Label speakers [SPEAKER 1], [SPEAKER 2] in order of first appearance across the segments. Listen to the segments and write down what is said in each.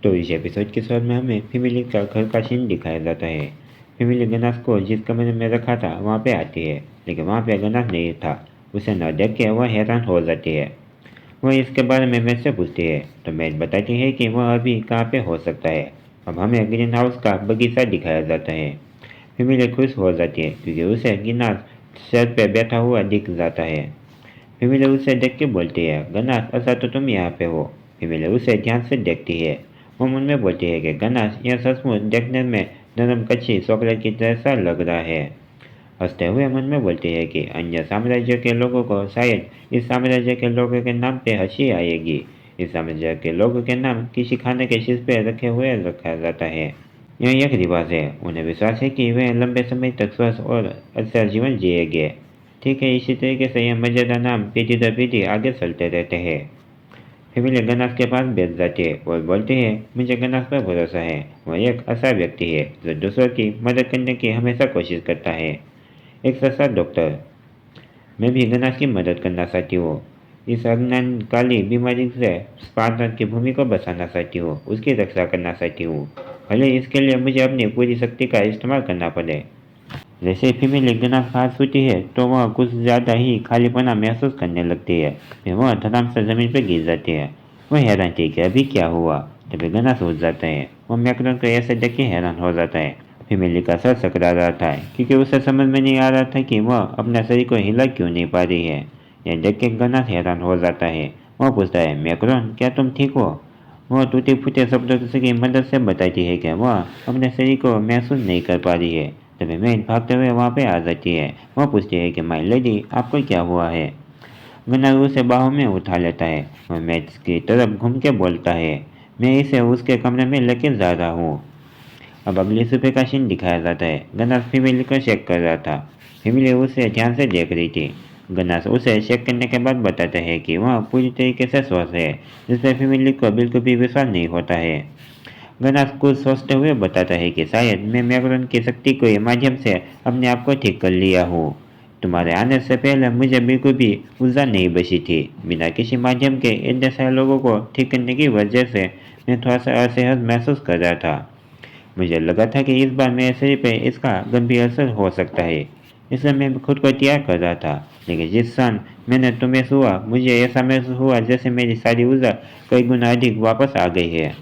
[SPEAKER 1] तो इस एपिसोड के शुरुआत में हमें फैमिली का घर का सीन दिखाया जाता है। फैमिली गनास को जिस कमरे में रखा था वहाँ पे आती है, लेकिन वहाँ पे गनास नहीं था। उसे न देख के वह हैरान हो जाती है। वह इसके बारे में मैथ से पूछती है, तो मैथ बताती है कि वह अभी कहाँ पे हो सकता है। अब हमें ग्रीन हाउस का बगीचा दिखाया जाता है। फैमिली खुश हो जाती है क्योंकि उसे गनास छत पे बैठा हुआ दिख जाता है। फैमिली उसे देख के बोलती है, गनास अच्छा तो तुम यहाँ पे हो। फैमिली उसे ध्यान से देखती है। वो मन में बोलती है कि गनास यह सचमुच देखने में नरम कच्ची चॉकलेट की जैसा लग रहा है। हंसते हुए मन में बोलती है कि अन्य साम्राज्य के लोगों को शायद इस साम्राज्य के लोगों के नाम पे हंसी आएगी। इस साम्राज्य के लोगों के नाम किसी खाने के शीश पे रखे हुए रखा जाता है। यह एक रिवाज है। उन्हें विश्वास है कि वे लंबे समय तक स्वस्थ और अच्छा जीवन जिएंगे। ठीक है, इसी तरीके से यह मजेदार नाम पीढ़ी दर पीढ़ी आगे चलते रहते हैं। फैमिली गनास के पास बैठ जाती है और बोलती है, मुझे गनास पर भरोसा है। वह एक ऐसा व्यक्ति है जो दूसरों की मदद करने की हमेशा कोशिश करता है। एक सच्चा डॉक्टर। मैं भी गनास की मदद करना चाहती हूँ। इस अज्ञान काली बीमारी से स्पार्टन की भूमि को बचाना चाहती हूँ, उसकी रक्षा करना चाहती हूँ। भले इसके लिए मुझे अपनी पूरी शक्ति का इस्तेमाल करना पड़े। जैसे ही फीमेल गनास बाहर छूती है तो वह कुछ ज़्यादा ही खालीपना महसूस करने लगती है। फिर वह धड़ाम से जमीन पर गिर जाती है। वह हैरान थी कि अभी क्या हुआ। तभी गनास उठ जाता है। वह मैकरन को ऐसे देख के हैरान हो जाता है। फीमेल का सर सकरा रहा था क्योंकि उसे समझ में नहीं आ रहा था कि वह अपने शरीर को हिला क्यों नहीं पा रही है। यह देख के गनास हैरान हो जाता है। वह पूछता है, मैकरन क्या तुम ठीक हो? वह टूटे फूटे शब्दों की मदद से बताती है कि वह अपने शरीर को महसूस नहीं कर पा रही है। तभी मैं भागते हुए वहाँ पे आ जाती है। वह पूछती है कि माई लेडी आपको क्या हुआ है। गनर उसे बाहों में उठा लेता है। वह मैच की तरफ घूम के बोलता है, मैं इसे उसके कमरे में लेके जा रहा हूँ। अब अगली सुबह का सीन दिखाया जाता है। गनास फैमिली को चेक कर रहा था। फैमिली उसे ध्यान से देख रही थी। गनास उसे चेक करने के बाद बताता है कि वह पूरी तरीके से स्वस्थ है, जिससे फैमिली को बिल्कुल भी विश्वास नहीं होता है। गनास कुछ सोचते हुए बताता है कि शायद मैं मैग्रन की शक्ति के माध्यम से अपने आप को ठीक कर लिया हूँ। तुम्हारे आने से पहले मुझे बिल्कुल भी ऊर्जा नहीं बची थी। बिना किसी माध्यम के इतने सारे लोगों को ठीक करने की वजह से मैं थोड़ा सा असहज महसूस कर रहा था। मुझे लगा था कि इस बार मेरे शरीर पर इसका गंभीर असर हो सकता है, इसलिए मैं खुद को तैयार कर रहा था। लेकिन जिस क्षण मैंने तुम्हें छुआ, मुझे ऐसा महसूस हुआ जैसे मेरी सारी ऊर्जा कई गुना अधिक वापस आ गई है।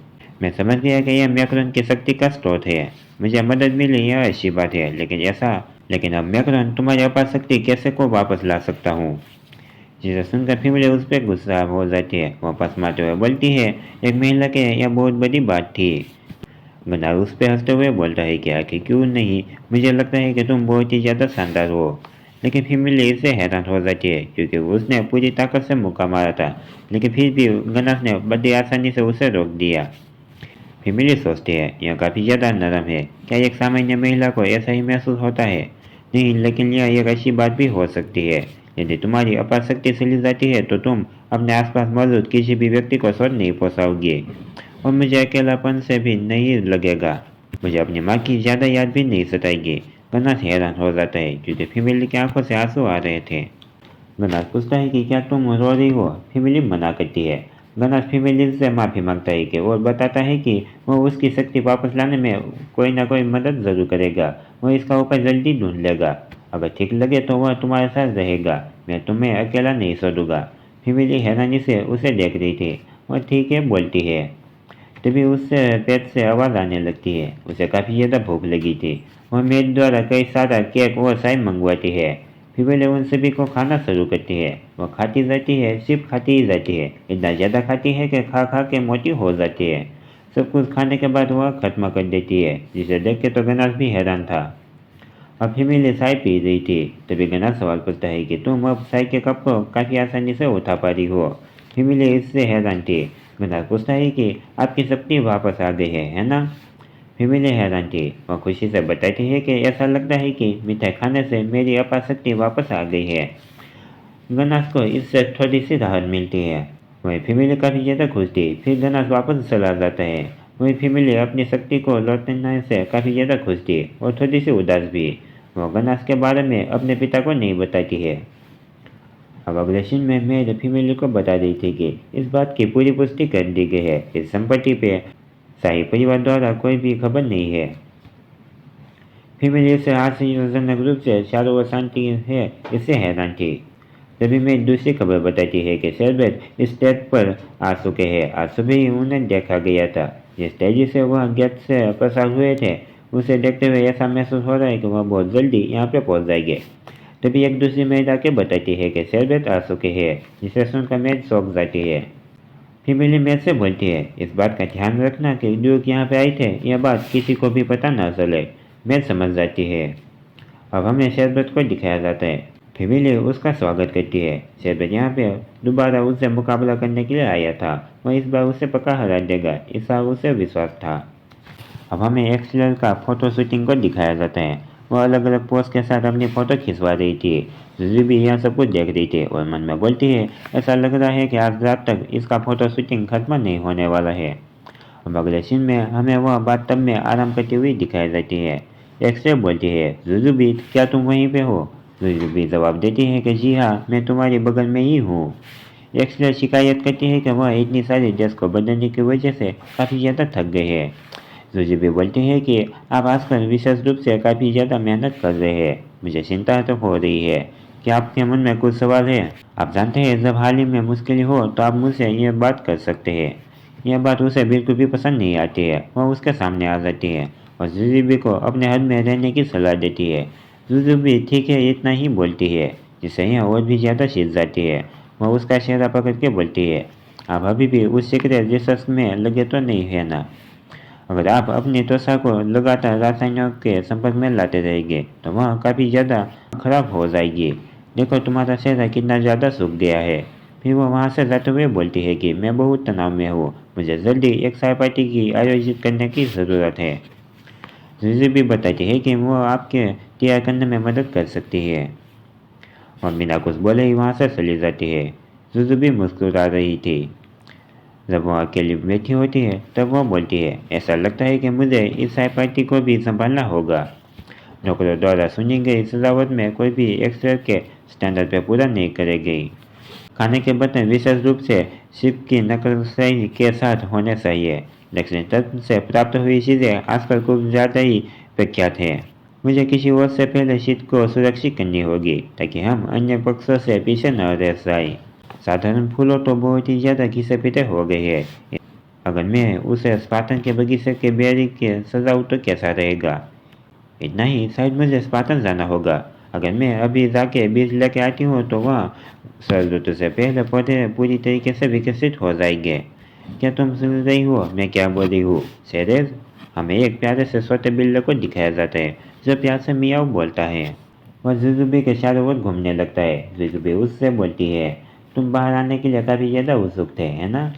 [SPEAKER 1] मैं समझ गया कि यह मैकरन की शक्ति का स्रोत है। मुझे मदद मिली यह अच्छी बात है, लेकिन अब मैकरन तुम्हारी अपार शक्ति कैसे को वापस ला सकता हूँ। जिसे सुनकर फैमिली उस पर गुस्सा हो जाती है। वह पसमाते हुए बोलती है, एक महिला के यह बहुत बड़ी बात थी। गनार उस पर हंसते हुए बोलता है कि आखिर क्यों नहीं, मुझे लगता है कि तुम बहुत ही ज़्यादा शानदार हो। लेकिन फैमिली इससे हैरान हो जाती है क्योंकि उसने पूरी ताकत से मुक्का मारा था, लेकिन फिर भी गनास ने बड़ी आसानी से उसे रोक दिया। फैमिली सोचती है, यह काफ़ी ज़्यादा नरम है। क्या एक सामान्य महिला को ऐसा ही महसूस होता है? नहीं, लेकिन यह एक अच्छी बात भी हो सकती है। यदि तुम्हारी अपार शक्ति चली जाती है तो तुम अपने आसपास मौजूद किसी भी व्यक्ति को स्वर नहीं पहुँचाओगे और मुझे अकेलापन से भी नहीं लगेगा। मुझे अपनी माँ की ज़्यादा याद भी नहीं सताएगी। गनास हैरान हो जाता है क्योंकि फैमिली की आंखों से आंसू आ रहे थे। गनास पूछता है कि क्या तुम रो रही हो? फैमिली मना करती है। गनास फैमिली से माफ़ी मांगता है कि और बताता है कि वह उसकी शक्ति वापस लाने में कोई ना कोई मदद ज़रूर करेगा। वह इसका उपाय जल्दी ढूंढ लेगा। अगर ठीक लगे तो वह तुम्हारे साथ रहेगा। मैं तुम्हें अकेला नहीं छोड़ूंगा। फैमिली हैरानी से उसे देख रही थी। वह ठीक है बोलती है। तभी उससे पेट से आवाज़ आने लगती है। उसे काफ़ी ज़्यादा भूख लगी थी। वह मेड द्वारा कई सारा केक और चाय मंगवाती है। फिर वे उन सभी को खाना शुरू करती है। वह खाती जाती है, सिर्फ खाती ही जाती है। इतना ज़्यादा खाती है कि खा खा के मोटी हो जाती है। सब कुछ खाने के बाद वह खत्म कर देती है, जिसे देख के तो गनास भी हैरान था। अब फैमिली चाय पी रही थी। तभी गनास सवाल पूछता है कि तुम अब चाय के कप को काफ़ी आसानी से उठा पा रही हो। फैमिली इससे हैरान थी। गनास पूछता है कि आपकी शक्ति वापस आ गई है ना? फैमिली हैरान थी। वह खुशी से बताती है कि ऐसा लगता है कि मिठाई खाने से मेरी अपार शक्ति वापस आ गई है। गनास को इससे थोड़ी सी राहत मिलती है। वही फैमिली काफ़ी ज़्यादा खुश थी। फिर गनास वापस चला जाता है। वही फैमिली अपनी शक्ति को लौटने से काफ़ी ज़्यादा खुश थी और थोड़ी सी उदास भी। वह गनास के बारे में अपने पिता को नहीं बताती है। अब अगले सीन में मेरे फैमिली को बता दी थी कि इस बात की पूरी पुष्टि कर दी गई है। इस संपत्ति पे शाही परिवार द्वारा कोई भी खबर नहीं है। फैमिली से आश्चर्यजनक रूप से चारों ओर शांति है, इससे हैरान थी। तभी मैं दूसरी खबर बताती है कि शरबत इस स्टेज पर आ चुके हैं। आज सुबह ही उन्हें देखा गया था। जिस तेजी से वह गेट से प्रसार हुए थे, उसे देखते हुए ऐसा महसूस हो रहा है कि वह बहुत जल्दी यहाँ पे पहुँच जाएंगे। तभी एक दूसरी महिला के बताती है कि शरबत आ चुके हैं, जिसे सुनकर मैं चौंक जाती है। फैमिली मेरे से बोलती है, इस बात का ध्यान रखना कि ड्यूक यहाँ पे आए थे, यह बात किसी को भी पता न चले। मैं समझ जाती है। अब हमें शरबत को दिखाया जाता है। फैमिली उसका स्वागत करती है। शरबत यहाँ पे दोबारा उससे मुकाबला करने के लिए आया था। वह इस बार उसे पक्का हरा देगा, इसका उसे विश्वास था। अब हमें एक्सएल का फोटो शूटिंग को दिखाया जाता है। वह अलग अलग पोज के साथ अपनी फोटो खिंचवा रही थी। जुजू भी यह सब कुछ देख रही थी और मन में बोलती है, ऐसा लग रहा है कि आज रात तक इसका फोटो शूटिंग खत्म नहीं होने वाला है। अब अगले सीन में हमें वह बाथटब में आराम करती हुई दिखाई जाती है। एक्सरे बोलती है, जुजू भी क्या तुम वहीं पे हो? जुजू भी जवाब देती है कि जी हाँ, मैं तुम्हारे बगल में ही हूँ। एक्सरे शिकायत करती है कि वह इतनी सारी ड्रेस को बदलने की वजह से काफ़ी ज़्यादा थक गई है। जुजू भी बोलते हैं कि आप आजकल विशेष रूप से काफ़ी ज़्यादा मेहनत कर रहे हैं। मुझे चिंता तो हो रही है। क्या आपके मन में कुछ सवाल है? आप जानते हैं, जब हाल ही में मुश्किल हो तो आप मुझसे ये बात कर सकते हैं। यह बात उसे बिल्कुल भी पसंद नहीं आती है। वह उसके सामने आ जाती है और जुजुबी को अपने हद में रहने की सलाह देती है। जुजुबी ठीक है इतना ही बोलती है, जिससे यह और भी ज़्यादा खिंच जाती है। वह उसका चेहरा पकड़ के बोलती है, आप अभी भी उस सीक्रेट रिसर्च में लगे तो नहीं है ना? अगर आप अपनी त्वचा को लगातार रासायनिकों के संपर्क में लाते रहेंगे तो वह काफ़ी ज़्यादा खराब हो जाएगी। देखो तुम्हारा चेहरा कितना ज़्यादा सूख गया है। फिर वो वहाँ से जाते हुए बोलती है कि मैं बहुत तनाव में हूँ, मुझे जल्दी एक चाय पार्टी की आयोजित करने की ज़रूरत है। जीजी भी बताती है कि वो आपके तैयार करने में मदद कर सकती है और बिना कुछ बोले ही वहाँ से चली जाती है। जुजू भी मुस्कुरा रही थी। जब वह अकेली बैठी होती है तब वह बोलती है, ऐसा लगता है कि मुझे इस चाय पार्टी को भी संभालना होगा। नौकरों द्वारा सुनी गई सजावट में कोई भी एक्सरे के स्टैंडर्ड पर पूरा नहीं करेगी। खाने के बर्तन विशेष रूप से शिप की नकलशाही के साथ होने चाहिए। दक्षिण तट से प्राप्त हुई चीज़ें आजकल कुछ ज़्यादा ही प्रख्यात हैं। मुझे किसी और से पहले शीत को सुरक्षित करनी होगी ताकि हम अन्य पक्षों से पीछे न रह जाएं। साधारण फूलों तो बहुत ही ज़्यादा घिसे पीटे हो गए हैं। अगर मैं उसे स्पार्टन के बगीचे के बेरी के सजाऊं तो कैसा रहेगा? इतना ही, शायद मुझे स्पार्टन जाना होगा। अगर मैं अभी जाके बीज लेके आती हूँ तो वह शरद ऋतु से पहले पौधे पूरी तरीके से विकसित हो जाएंगे। क्या तुम सुन रही हो मैं क्या बोल रही हूँ? शेरेज, हमें एक प्यारे से छोटे बिल्ली को दिखाया जाता है जो प्यार से मियाऊ बोलता है। वह जुजुबी के चारों ओर घूमने लगता है। जुजुबी उससे बोलती है, तुम बाहर आने के लिए काफ़ी ज़्यादा उत्सुक थे, है ना?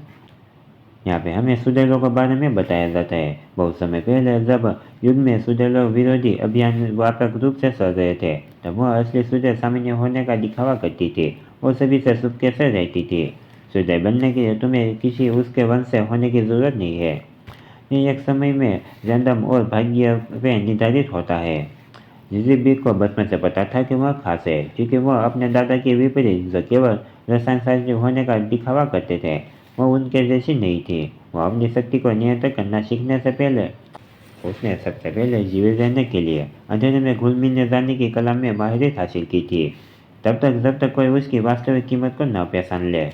[SPEAKER 1] यहाँ पे हमें सुडेलों के बारे में बताया जाता है। बहुत समय पहले जब युद्ध में सुडेलो विरोधी अभियान व्यापक रूप से चल रहे थे, तब वह असली सुडेल सामान्य होने का दिखावा करती थी और सभी से चुपके से रहती थी। सुडेल बनने के लिए तुम्हें किसी उसके वंश से होने की जरूरत नहीं है। ये एक समय में रैंडम और भाग्य पे निर्धारित होता है। जिजीबी को बचपन से पता था कि वह खास है, क्योंकि वह अपने दादा के विपरीत जो केवल रसायन शास्त्री होने का दिखावा करते थे, वह उनके जैसी नहीं थी। वह अपनी शक्ति को नियंत्रित करना सीखने से पहले उसने सबसे पहले जीवित रहने के लिए अंधेरे में घुल मिल जाने की कला में माहिरियत हासिल की थी, तब तक जब तक कोई उसकी वास्तविक कीमत को न पहचान ले।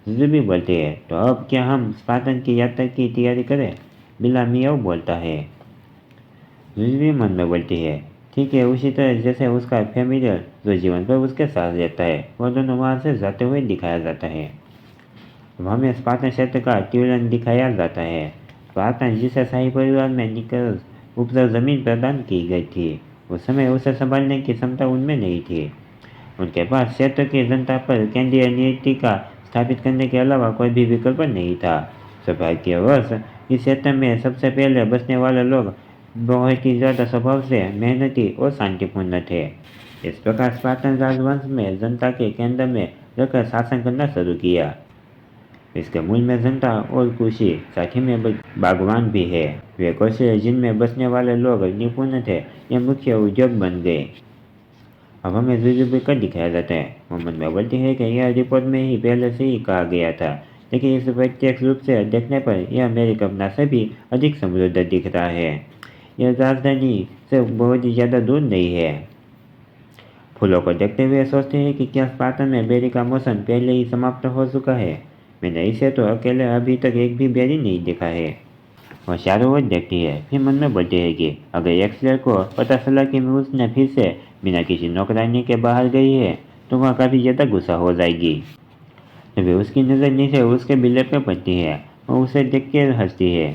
[SPEAKER 1] जिजीबी बोलते हैं, तो अब क्या हम स्पार्टन की यात्रा की तैयारी करें? बिल्ला मियाऊ बोलता है। जिजीबी मन में बोलती है, ठीक है, उसी तरह जैसे उसका फैमिलियर जो जीवन पर उसके साथ रहता है, वह दोनों वहाँ से जाते हुए दिखाया जाता है। अब हमें स्पार्टन क्षेत्र का त्योलन दिखाया जाता है। स्पार्टन जिसे शाही परिवार में निकल उपजाऊ जमीन प्रदान की गई थी, उस समय उसे संभालने की क्षमता उनमें नहीं थी। उनके पास क्षेत्र की जनता पर केंद्रीय नीति का स्थापित करने के अलावा कोई भी विकल्प नहीं था। सौभाग्यवश इस क्षेत्र में सबसे पहले बसने वाले लोग बहुत ही ज़्यादा स्वभाव से मेहनती और शांतिपूर्ण थे। इस प्रकार स्पार्टन राजवंश में जनता के केंद्र में रखकर शासन करना शुरू किया। इसके मूल में जनता और कृषि, साथ ही में बागवान भी है। वे कौशल जिनमें बसने वाले लोग निपुण थे, ये मुख्य उद्योग बन गए। अब हमें जुजुबी का दिखाया जाता है। मोहम्मद में बोलती है कि यह रिपोर्ट में ही पहले से ही कहा गया था लेकिन इस प्रत्यक्ष रूप से देखने पर यह मेरी कल्पना से भी अधिक समृद्ध दिख रहा है। यह राजधानी से बहुत ही ज़्यादा दूर नहीं है। फूलों को देखते हुए सोचते हैं कि क्या स्पार्टन में बेरी का मौसम पहले ही समाप्त हो चुका है। मैंने इसे तो अकेले अभी तक एक भी बेरी नहीं देखा है। वह चारों ओर देखती है, फिर मन में बोलती है कि अगर एक्सलेर को पता चला कि उसने फिर से बिना किसी नौकरानी के बाहर गई है तो वह काफ़ी ज़्यादा गुस्सा हो जाएगी। तभी उसकी नज़र नीचे उसके बिल्ले पर पड़ती है। वह उसे देख कर हंसती है,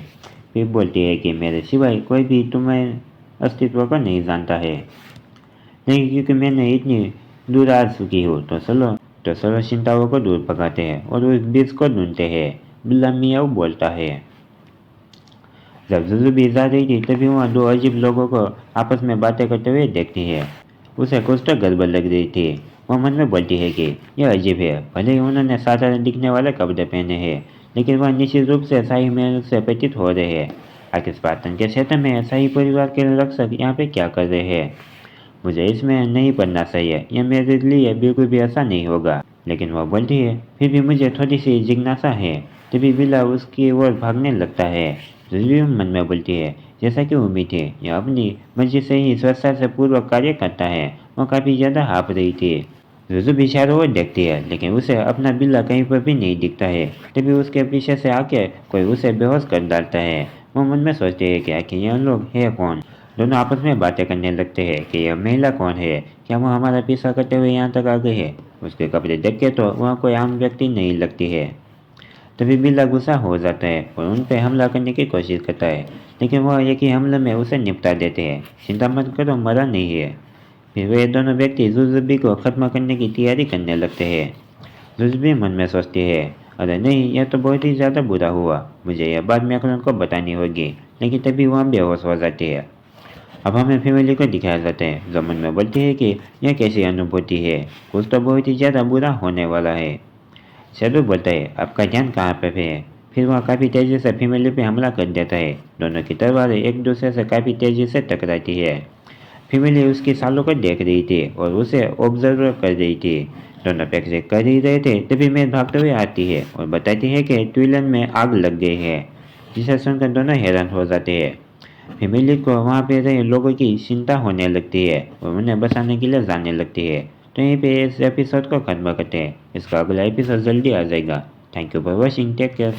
[SPEAKER 1] फिर बोलती है कि मेरे सिवाय कोई भी तुम्हारे अस्तित्व को नहीं जानता है। नहीं, क्योंकि मैंने इतनी दूर आ चुकी हूँ तो चलो चिंताओं को दूर भगाते हैं और उस बीज को ढूंढते हैं, बिल्ला मियाऊ बोलता है। जब जुजुबी जा रही थी तभी वहाँ दो अजीब लोगों को आपस में बातें करते हुए देखती है। उसे कुछ तो गड़बड़ लग रही थी। वह मन में बोलती है कि यह अजीब है, भले ही उन्होंने साधारण दिखने वाले कपड़े पहने हैं, लेकिन वह निश्चित रूप से शाही महल से प्रतीत हो रहे हैं। आखिर स्पार्टन के क्षेत्र में शाही परिवार के रक्षक यहाँ पे क्या कर रहे हैं? मुझे इसमें नहीं पढ़ना चाहिए, यह मेरे लिए बिल्कुल भी अच्छा नहीं होगा। लेकिन वह बोलती है, फिर भी मुझे थोड़ी सी जिज्ञासा है। तभी बिल्ला उसकी ओर भागने लगता है। जुजुबी मन में बोलती है, जैसा कि उम्मीद थी, यह अपनी मर्जी से ही स्वेच्छा से पूर्वक कार्य करता है। वह काफ़ी ज़्यादा हाँफ रही थी। जुजुबी चारों ओर देखती है, लेकिन उसे अपना बिल्ला कहीं पर भी नहीं दिखता है। तभी उसके पीछे से आके कोई उसे बेहोश कर डालता है। वह मन में सोचती है कि आखिर यह लोग है कौन। दोनों आपस में बातें करने लगते हैं कि यह महिला कौन है, क्या वह हमारा पीछा करते हुए यहाँ तक आ गई है। उसके कपड़े देख के तो वह कोई आम व्यक्ति नहीं लगती है। तभी बिल्ला गुस्सा हो जाता है और उन पर हमला करने की कोशिश करता है, लेकिन वह एक ही हमले में उसे निपटा देते हैं। चिंता मत करो, मरा नहीं है। फिर वे दोनों व्यक्ति जुजुबी को खत्म करने की तैयारी करने लगते हैं। जुजुबी मन में सोचती है, अरे नहीं, यह तो बहुत ही ज़्यादा बुरा हुआ, मुझे यह बात मैकलन को बतानी होगी। लेकिन तभी वह बेहोश हो जाती है। अब हमें फैमिली को दिखाया जाता है, जो मन में बोलती है कि यह कैसी अनुभूति है, कुछ तो बहुत ही ज़्यादा बुरा होने वाला है। शेरू बोलता है, आपका ध्यान कहाँ पे है? फिर वह काफ़ी तेज़ी से फैमिली पे हमला कर देता है। दोनों की तलवारें एक दूसरे से काफ़ी तेज़ी से टकराती है। फैमिली उसकी सालों को देख रही थी और उसे ऑब्जर्व कर रही थी। दोनों पैसे कर ही रहे थे तभी मैं भागते हुए आती है और बताती है कि ट्विलन में आग लग गई है, जिसे सुनकर दोनों हैरान हो जाते हैं। फैमिली को वहाँ पे रहे लोगों की चिंता होने लगती है और उन्हें बचाने के लिए जाने लगती है। तो यहीं पे इस एपिसोड को खत्म करते हैं। इसका अगला एपिसोड जल्दी आ जाएगा। Thank you for watching, take care.